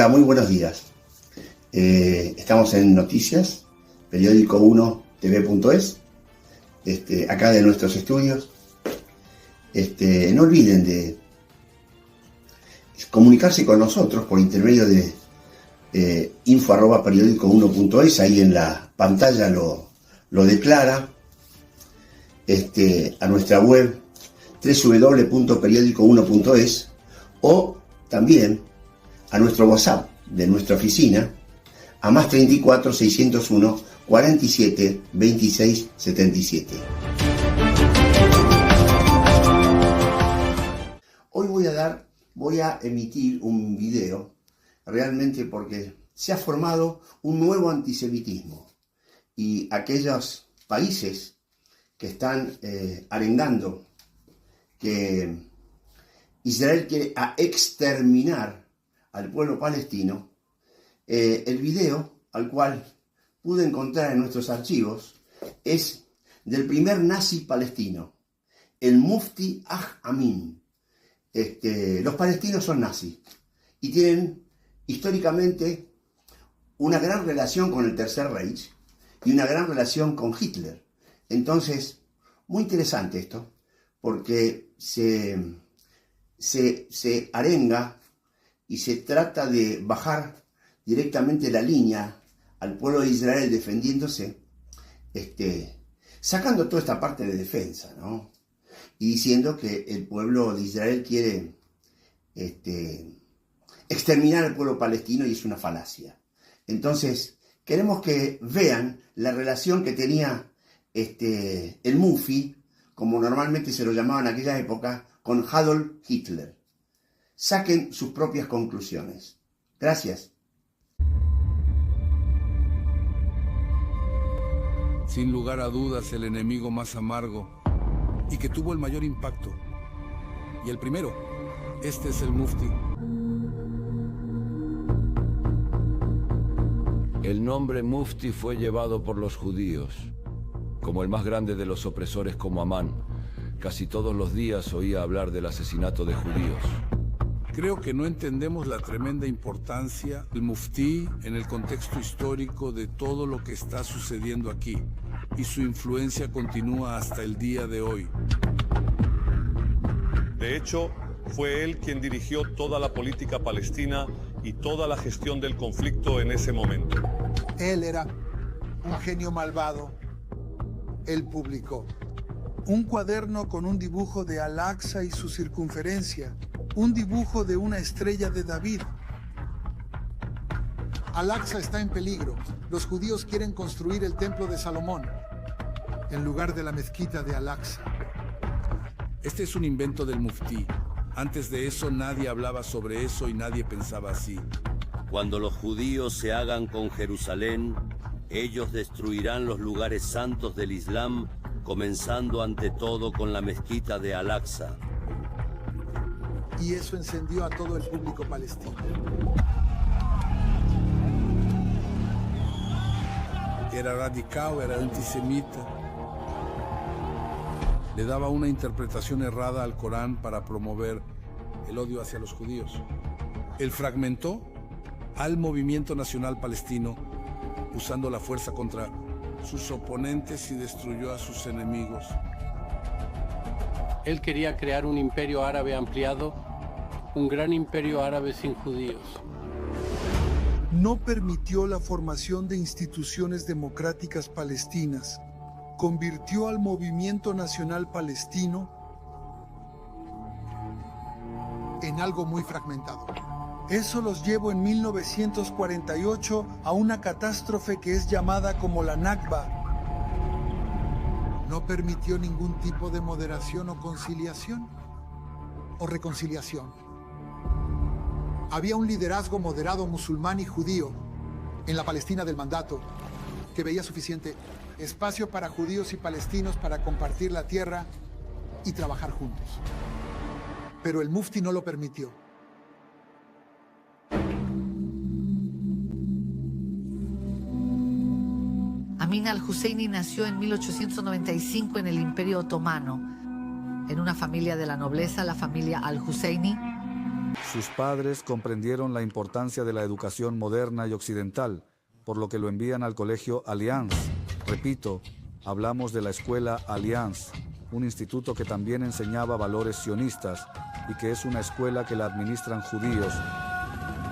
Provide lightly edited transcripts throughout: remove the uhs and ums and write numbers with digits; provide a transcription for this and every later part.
Hola, muy buenos días. Estamos en Noticias, periódico 1tv.es, acá de nuestros estudios. No olviden de comunicarse con nosotros por intermedio de info@periodico1.es, ahí en la pantalla lo declara, a nuestra web www.periodico1.es o también a nuestro WhatsApp de nuestra oficina a +34 601 47 26 77. Hoy voy a emitir un video realmente porque se ha formado un nuevo antisemitismo y aquellos países que están arengando que Israel quiere exterminar al pueblo palestino, el video al cual pude encontrar en nuestros archivos es del primer nazi palestino, el Mufti Aj Amin. Los palestinos son nazis y tienen históricamente una gran relación con el Tercer Reich y una gran relación con Hitler. Entonces, muy interesante esto, porque se arenga y se trata de bajar directamente la línea al pueblo de Israel defendiéndose, sacando toda esta parte de defensa, ¿no? Y diciendo que el pueblo de Israel quiere exterminar al pueblo palestino y es una falacia. Entonces, queremos que vean la relación que tenía el Mufi, como normalmente se lo llamaba en aquella época, con Adolf Hitler. Saquen sus propias conclusiones. Gracias. Sin lugar a dudas, el enemigo más amargo y que tuvo el mayor impacto. Y el primero, este es el Mufti. El nombre Mufti fue llevado por los judíos, como el más grande de los opresores como Amán. Casi todos los días oía hablar del asesinato de judíos. Creo que no entendemos la tremenda importancia del Mufti en el contexto histórico de todo lo que está sucediendo aquí, y su influencia continúa hasta el día de hoy. De hecho, fue él quien dirigió toda la política palestina y toda la gestión del conflicto en ese momento. Él era un genio malvado. Él publicó un cuaderno con un dibujo de Al-Aqsa y su circunferencia, un dibujo de una estrella de David. Al-Aqsa está en peligro. Los judíos quieren construir el templo de Salomón en lugar de la mezquita de Al-Aqsa. Este es un invento del Mufti. Antes de eso nadie hablaba sobre eso y nadie pensaba así. Cuando los judíos se hagan con Jerusalén, ellos destruirán los lugares santos del Islam, comenzando ante todo con la mezquita de Al-Aqsa. Y eso encendió a todo el público palestino. Era radical, era antisemita. Le daba una interpretación errada al Corán para promover el odio hacia los judíos. Él fragmentó al movimiento nacional palestino usando la fuerza contra sus oponentes y destruyó a sus enemigos. Él quería crear un imperio árabe ampliado, un gran imperio árabe sin judíos. No permitió la formación de instituciones democráticas palestinas. Convirtió al movimiento nacional palestino en algo muy fragmentado. Eso los llevó en 1948 a una catástrofe que es llamada como la Nakba. No permitió ningún tipo de moderación o conciliación o reconciliación. Había un liderazgo moderado musulmán y judío en la Palestina del mandato que veía suficiente espacio para judíos y palestinos para compartir la tierra y trabajar juntos. Pero el Mufti no lo permitió. Amin al-Husseini nació en 1895 en el Imperio Otomano, en una familia de la nobleza, la familia al-Husseini. Sus padres comprendieron la importancia de la educación moderna y occidental, por lo que lo envían al colegio Allianz. Repito, hablamos de la escuela Allianz, un instituto que también enseñaba valores sionistas y que es una escuela que la administran judíos.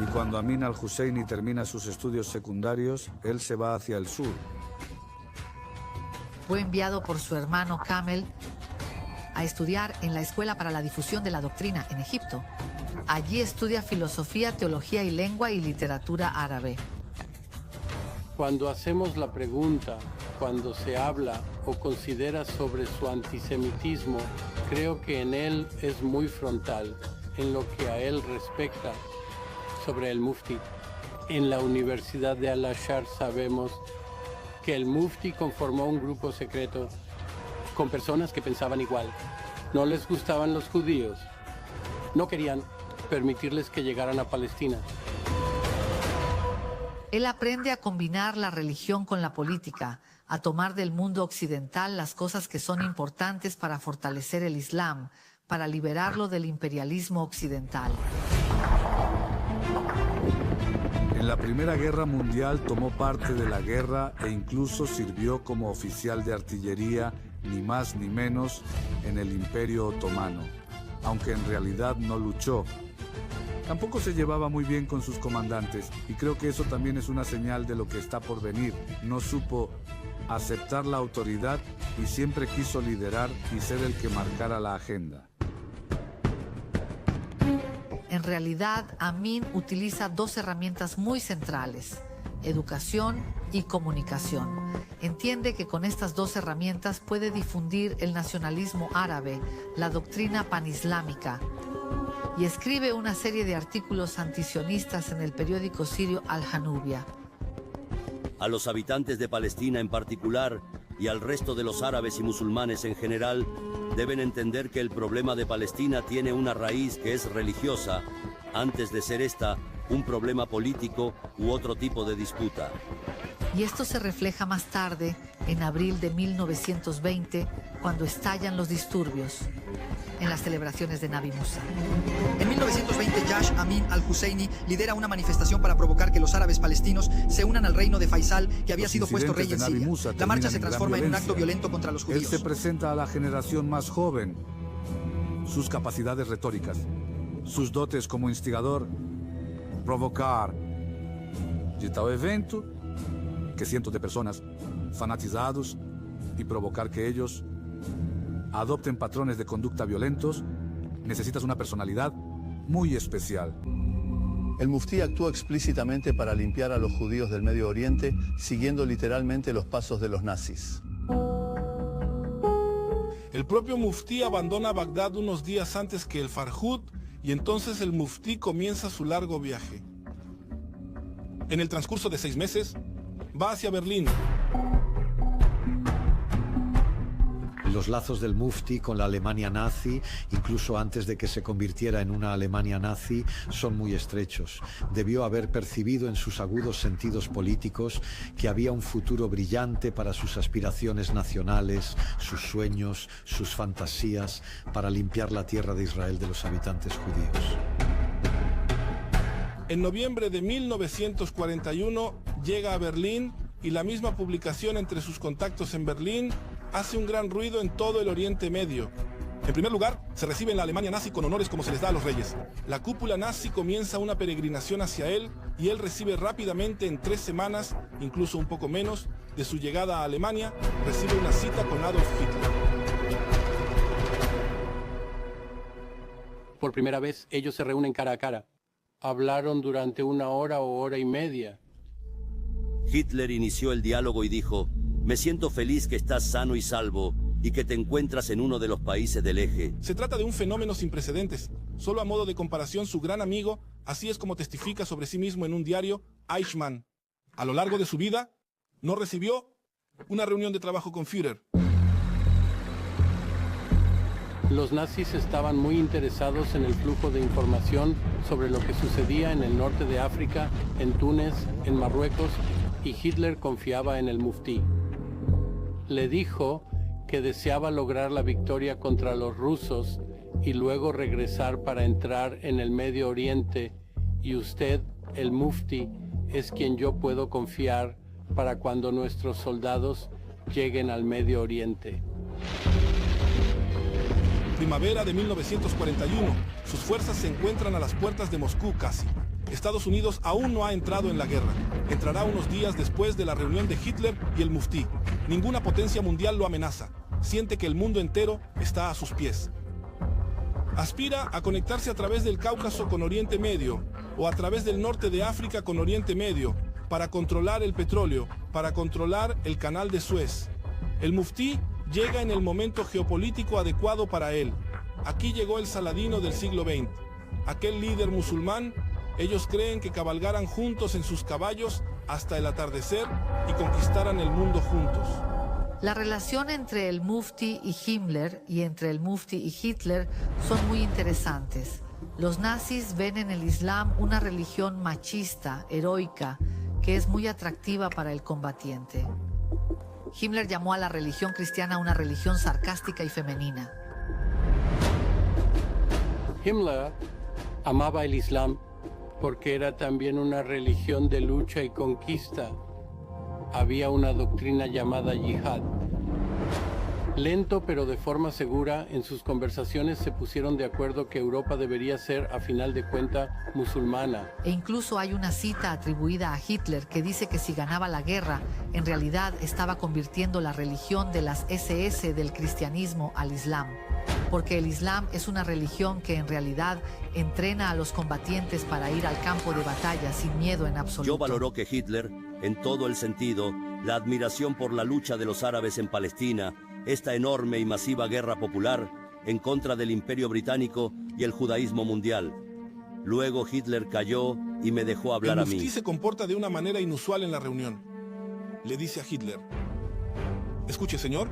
Y cuando Amin al-Husseini termina sus estudios secundarios, él se va hacia el sur. Fue enviado por su hermano Kamel a estudiar en la Escuela para la Difusión de la Doctrina en Egipto. Allí estudia filosofía, teología y lengua y literatura árabe. Cuando hacemos la pregunta, cuando se habla o considera sobre su antisemitismo, creo que en él es muy frontal, en lo que a él respecta. Sobre el Mufti. En la Universidad de Al-Azhar sabemos que el Mufti conformó un grupo secreto con personas que pensaban igual. No les gustaban los judíos. No querían permitirles que llegaran a Palestina. Él aprende a combinar la religión con la política, a tomar del mundo occidental las cosas que son importantes para fortalecer el Islam, para liberarlo del imperialismo occidental. En la Primera Guerra Mundial tomó parte de la guerra e incluso sirvió como oficial de artillería, ni más ni menos, en el Imperio Otomano, aunque en realidad no luchó. Tampoco se llevaba muy bien con sus comandantes y creo que eso también es una señal de lo que está por venir. No supo aceptar la autoridad y siempre quiso liderar y ser el que marcara la agenda. En realidad, Amin utiliza dos herramientas muy centrales: educación y comunicación. Entiende que con estas dos herramientas puede difundir el nacionalismo árabe, la doctrina panislámica, y escribe una serie de artículos antisionistas en el periódico sirio Al-Hanubia. A los habitantes de Palestina en particular y al resto de los árabes y musulmanes en general, deben entender que el problema de Palestina tiene una raíz que es religiosa, antes de ser esta un problema político u otro tipo de disputa. Y esto se refleja más tarde, en abril de 1920, cuando estallan los disturbios en las celebraciones de Nabi Musa. En 1920, Yash Amin al-Husseini lidera una manifestación para provocar que los árabes palestinos se unan al reino de Faisal, que había sido puesto rey en Siria. La marcha se transforma en un acto violento contra los judíos. Él se presenta a la generación más joven. Sus capacidades retóricas, sus dotes como instigador, provocar de tal evento que cientos de personas fanatizados y provocar que ellos adopten patrones de conducta violentos, necesitas una personalidad muy especial. El muftí actuó explícitamente para limpiar a los judíos del Medio Oriente, siguiendo literalmente los pasos de los nazis. El propio muftí abandona Bagdad unos días antes que el Farhud y entonces el muftí comienza su largo viaje. En el transcurso de 6 meses, va hacia Berlín. Los lazos del Mufti con la Alemania nazi, incluso antes de que se convirtiera en una Alemania nazi, son muy estrechos. Debió haber percibido en sus agudos sentidos políticos que había un futuro brillante para sus aspiraciones nacionales, sus sueños, sus fantasías, para limpiar la tierra de Israel de los habitantes judíos. En noviembre de 1941 llega a Berlín y la misma publicación entre sus contactos en Berlín hace un gran ruido en todo el Oriente Medio. En primer lugar, se recibe en la Alemania nazi con honores como se les da a los reyes. La cúpula nazi comienza una peregrinación hacia él y él recibe rápidamente, en 3 semanas, incluso un poco menos, de su llegada a Alemania, recibe una cita con Adolf Hitler. Por primera vez, ellos se reúnen cara a cara. Hablaron durante 1 hora o hora y media. Hitler inició el diálogo y dijo: «Me siento feliz que estás sano y salvo y que te encuentras en uno de los países del eje». Se trata de un fenómeno sin precedentes. Solo a modo de comparación, su gran amigo, así es como testifica sobre sí mismo en un diario, Eichmann. A lo largo de su vida, no recibió una reunión de trabajo con Führer. Los nazis estaban muy interesados en el flujo de información sobre lo que sucedía en el norte de África, en Túnez, en Marruecos, y Hitler confiaba en el muftí. Le dijo que deseaba lograr la victoria contra los rusos y luego regresar para entrar en el Medio Oriente, y usted, el Mufti, es quien yo puedo confiar para cuando nuestros soldados lleguen al Medio Oriente. Primavera de 1941. Sus fuerzas se encuentran a las puertas de Moscú casi. Estados Unidos aún no ha entrado en la guerra. Entrará unos días después de la reunión de Hitler y el Mufti. Ninguna potencia mundial lo amenaza. Siente que el mundo entero está a sus pies. Aspira a conectarse a través del Cáucaso con Oriente Medio o a través del norte de África con Oriente Medio para controlar el petróleo, para controlar el canal de Suez. El Mufti llega en el momento geopolítico adecuado para él. Aquí llegó el Saladino del siglo XX. Aquel líder musulmán, ellos creen que cabalgaran juntos en sus caballos hasta el atardecer y conquistaran el mundo juntos. La relación entre el Mufti y Himmler y entre el Mufti y Hitler son muy interesantes. Los nazis ven en el Islam una religión machista, heroica, que es muy atractiva para el combatiente. Himmler llamó a la religión cristiana una religión sarcástica y femenina. Himmler amaba el Islam porque era también una religión de lucha y conquista. Había una doctrina llamada yihad. Lento pero de forma segura, en sus conversaciones se pusieron de acuerdo que Europa debería ser, a final de cuentas, musulmana. E incluso hay una cita atribuida a Hitler que dice que si ganaba la guerra, en realidad estaba convirtiendo la religión de las SS del cristianismo al Islam. Porque el Islam es una religión que en realidad entrena a los combatientes para ir al campo de batalla sin miedo en absoluto. Yo valoró que Hitler, en todo el sentido, la admiración por la lucha de los árabes en Palestina, esta enorme y masiva guerra popular en contra del Imperio Británico y el judaísmo mundial. Luego Hitler cayó y me dejó hablar a mí. El Mufti se comporta de una manera inusual en la reunión. Le dice a Hitler: escuche, señor,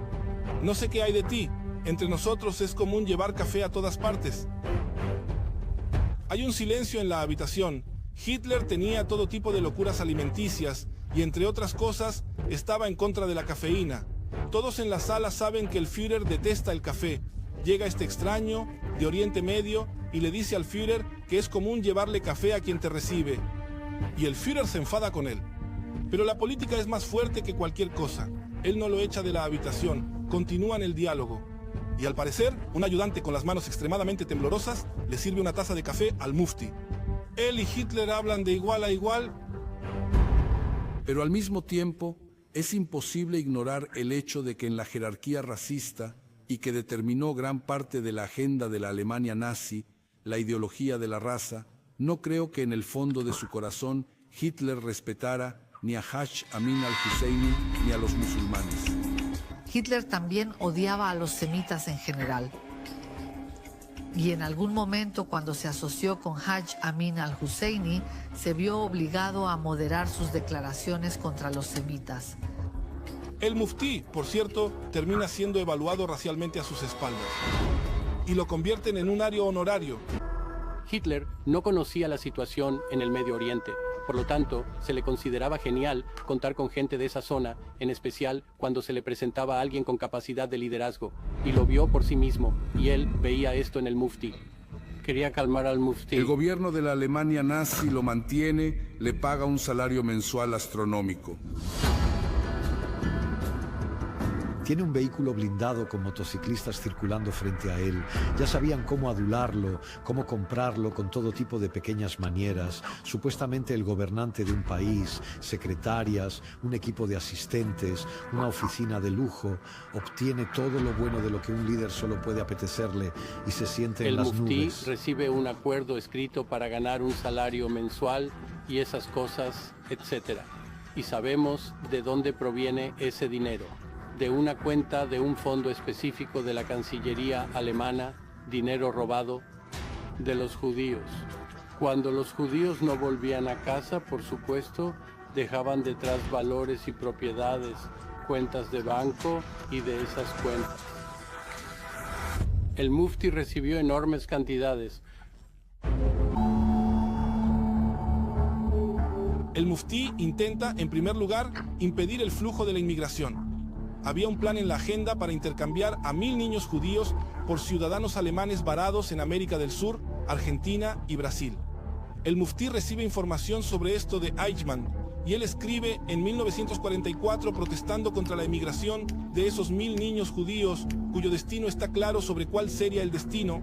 no sé qué hay de ti. Entre nosotros es común llevar café a todas partes. Hay un silencio en la habitación. Hitler tenía todo tipo de locuras alimenticias y, entre otras cosas, estaba en contra de la cafeína. Todos en la sala saben que el Führer detesta el café. Llega este extraño de Oriente Medio y le dice al Führer que es común llevarle café a quien te recibe. Y el Führer se enfada con él. Pero la política es más fuerte que cualquier cosa. Él no lo echa de la habitación. Continúan el diálogo. Y al parecer, un ayudante con las manos extremadamente temblorosas le sirve una taza de café al Mufti. Él y Hitler hablan de igual a igual. Pero al mismo tiempo, es imposible ignorar el hecho de que en la jerarquía racista y que determinó gran parte de la agenda de la Alemania nazi, la ideología de la raza, no creo que en el fondo de su corazón Hitler respetara ni a Haj Amin al-Husseini ni a los musulmanes. Hitler también odiaba a los semitas en general. Y en algún momento, cuando se asoció con Haj Amin al-Husseini, se vio obligado a moderar sus declaraciones contra los semitas. El Mufti, por cierto, termina siendo evaluado racialmente a sus espaldas. Y lo convierten en un ario honorario. Hitler no conocía la situación en el Medio Oriente. Por lo tanto, se le consideraba genial contar con gente de esa zona, en especial cuando se le presentaba a alguien con capacidad de liderazgo, y lo vio por sí mismo, y él veía esto en el Mufti. Quería calmar al Mufti. El gobierno de la Alemania nazi lo mantiene, le paga un salario mensual astronómico. Tiene un vehículo blindado con motociclistas circulando frente a él. Ya sabían cómo adularlo, cómo comprarlo con todo tipo de pequeñas manieras. Supuestamente el gobernante de un país, secretarias, un equipo de asistentes, una oficina de lujo. Obtiene todo lo bueno de lo que un líder solo puede apetecerle y se siente en las nubes. El Mufti recibe un acuerdo escrito para ganar un salario mensual y esas cosas, etc. Y sabemos de dónde proviene ese dinero. De una cuenta de un fondo específico de la Cancillería alemana, dinero robado de los judíos. Cuando los judíos no volvían a casa, por supuesto, dejaban detrás valores y propiedades, cuentas de banco y de esas cuentas. El Mufti recibió enormes cantidades. El Mufti intenta, en primer lugar, impedir el flujo de la inmigración. Había un plan en la agenda para intercambiar a 1000 niños judíos por ciudadanos alemanes varados en América del Sur, Argentina y Brasil. El muftí recibe información sobre esto de Eichmann, y él escribe en 1944 protestando contra la emigración de esos 1000 niños judíos cuyo destino está claro sobre cuál sería el destino.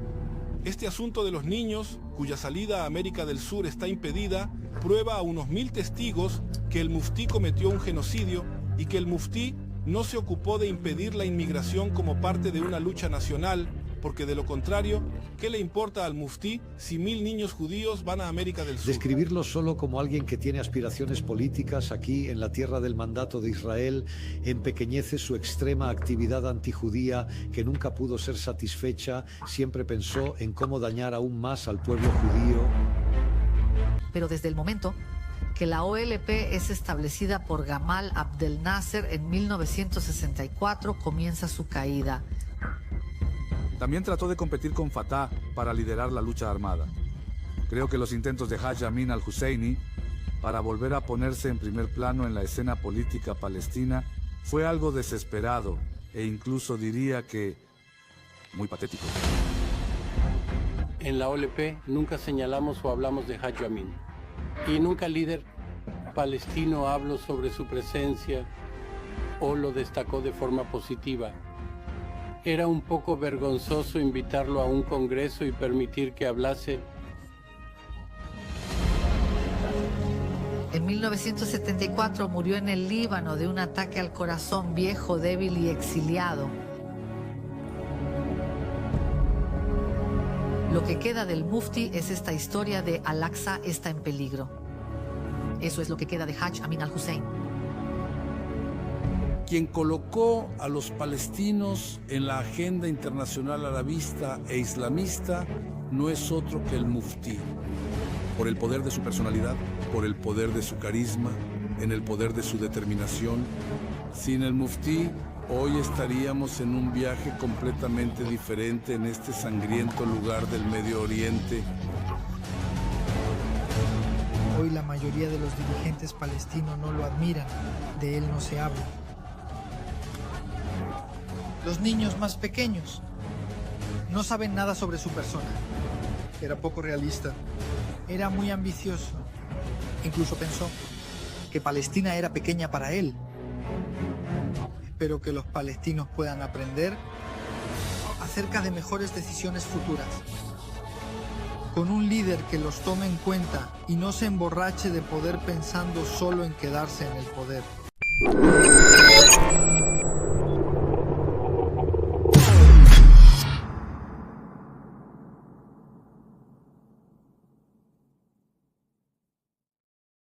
Este asunto de los niños, cuya salida a América del Sur está impedida, prueba a unos 1000 testigos que el muftí cometió un genocidio y que el muftí no se ocupó de impedir la inmigración como parte de una lucha nacional, porque de lo contrario, ¿qué le importa al muftí si 1000 niños judíos van a América del Sur? Describirlo solo como alguien que tiene aspiraciones políticas aquí en la tierra del mandato de Israel empequeñece su extrema actividad antijudía que nunca pudo ser satisfecha, siempre pensó en cómo dañar aún más al pueblo judío. Pero desde el momento que la OLP es establecida por Gamal Abdel Nasser en 1964, comienza su caída. También trató de competir con Fatah para liderar la lucha armada. Creo que los intentos de Haj Amin al-Husseini para volver a ponerse en primer plano en la escena política palestina fue algo desesperado e incluso diría que muy patético. En la OLP nunca señalamos o hablamos de Haj Amin. Y nunca el líder palestino habló sobre su presencia o lo destacó de forma positiva. Era un poco vergonzoso invitarlo a un congreso y permitir que hablase. En 1974 murió en el Líbano de un ataque al corazón, viejo, débil y exiliado. Lo que queda del muftí es esta historia de Al-Aqsa está en peligro. Eso es lo que queda de Haj Amin al-Hussein. Quien colocó a los palestinos en la agenda internacional arabista e islamista no es otro que el muftí. Por el poder de su personalidad, por el poder de su carisma, en el poder de su determinación. Sin el muftí, hoy estaríamos en un viaje completamente diferente en este sangriento lugar del Medio Oriente. Hoy la mayoría de los dirigentes palestinos no lo admiran, de él no se habla. Los niños más pequeños no saben nada sobre su persona. Era poco realista, era muy ambicioso. Incluso pensó que Palestina era pequeña para él. Espero que los palestinos puedan aprender acerca de mejores decisiones futuras, con un líder que los tome en cuenta y no se emborrache de poder pensando solo en quedarse en el poder.